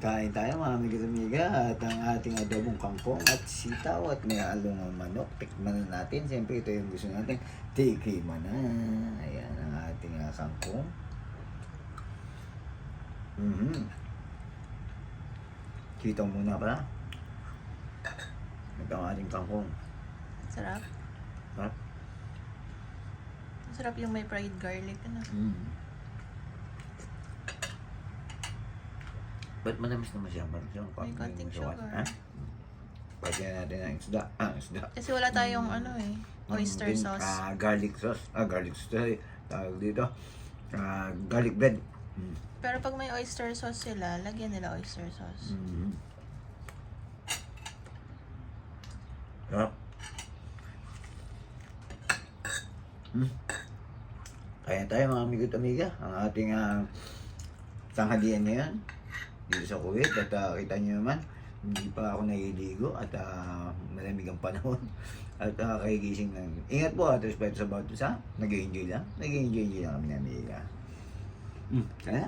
Kain tayo mga amiga at ang ating adobong kangkong at sitaw at may halong manok. Tikman na natin. Siyempre ito yung gusto natin. Tikiman na. Ayan ang ating kangkong. Sitaw muna pala. Ito ang ating kangkong. Sarap. Sarap. Sarap yung may fried garlic. Ano? Ba't manamis naman siya? May konting sugar. Ha? Pagyan natin ang isda. Isda. Kasi wala tayong oyster sauce. Garlic sauce. Garlic sauce. Tawag dito. Garlic bread. Pero pag may oyster sauce sila, lagyan nila oyster sauce. Sarap. Kaya tayo mga amigo at amiga. Ang ating tanghalian ngayon dito sa Kuwait. At kita nyo naman, hindi pa ako naliligo at malamig ang panahon. At kagigising lang. Ingat po at respeto sa bawat isa. Nag-enjoy lang. Nag-enjoy lang kami na amiga. Kaya